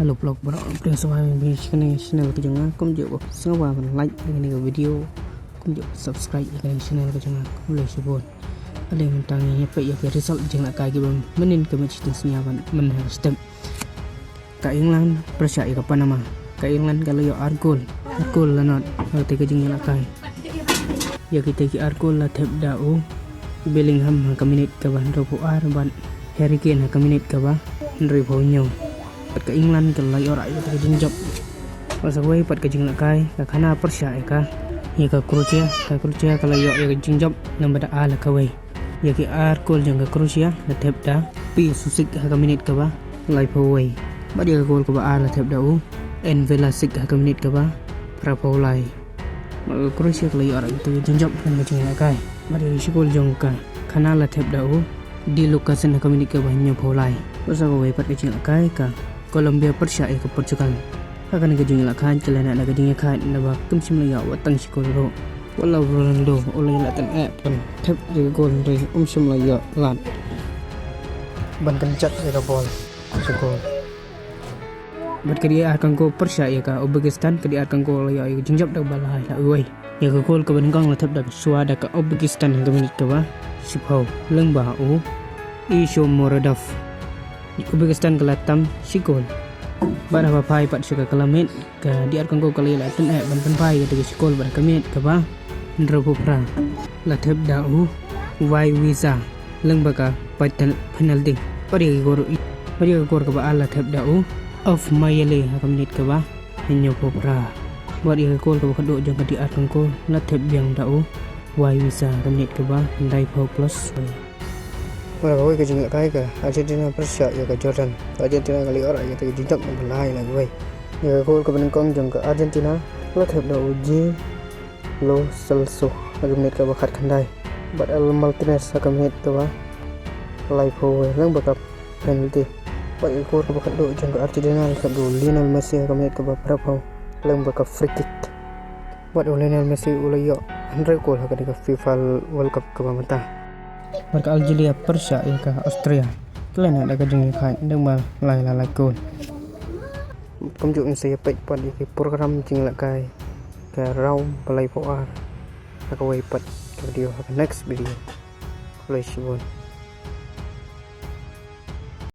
Halo vlog bro, pria sawai di channel ke jangan kum jauh semua like dengan video kum jauh subscribe dengan channel ke jangan boleh sebut ada yang tangi apa ya result jangan kaki bang menin ke match itu senyaman menang step kainglan percaya apa nama kainglan kalau yo argol lah not tiga jangan kai ya kita ki argol lah tep dau Bellingham ka minit ka ban robo ban Harry Kane ka minit ka ba Henry Bonyo pat ka England ka lay ora ito ka jinjob masa way pat ka jingla kai ka kana persya ka ya ka Croatia ka lay yo ka jinjob nang bada ala ka way ya ki argol jang ka Croatia la tep da pi susik ka minit ka ba lay po way ba dia ka gol ka ba ala tep da u en Velasic ka minit ka ba pra po lay Croatia ka lay ora ito ka jinjob nang jingla kai ba dia si gol jong ka kana la tep da u di Lukasen ka minit ka ba nya po lay masa way pat ka jingla kai ka Colombia persya ke Portugal akan gajing lakan celana na gajing kan na ba kum simla ya watang sikolo walau Ronaldo oleh latan pen tep de gol de simla ya lat ban kencet ya bol sikol bat kadi akan go persya ya ka Uzbekistan kadi akan go ya jingjap dak balai la uai ya ka gol ka ban kang la tep dak suada ka Uzbekistan ka minit ka ba sipau leng ba u Isho Moradov Uzbekistan kelatam sikol pada papai pat suka kelamet ke diar kanggo kali la ten ban pai ke sikol pada kamit ke ba ndrobo pra la tep dau wai visa leng baka penalty pari gor ke ba ala tep dau of mayele kamit ke ba henyo popra bari ke gol ke kado jang ke diar kanggo la tep biang dau wai visa kamit ke ba ndai plus Wala ke jingla kai ka Argentina persya ya ka Jordan Argentina kali ora ya te jinjak belai la gue ya ko ka benengkong jong ka Argentina la thep da uji lo Celso agmet ka bakat khandai bat al Martinez agmet ka ba lai pho lang baka penalty bat ko ka bakat do jong ka Argentina ka do Lionel Messi agmet ka ba prapho lang baka free kick bat Lionel Messi ulay yo andre ko ka ka FIFA World Cup ka ba mata Marka Algeria persya ya ka Austria kalian ada kajeng kai ndeng ba lai gol komjuk saya pek pan di program jing la kai ka raw balai poar ka way pat video next video. Please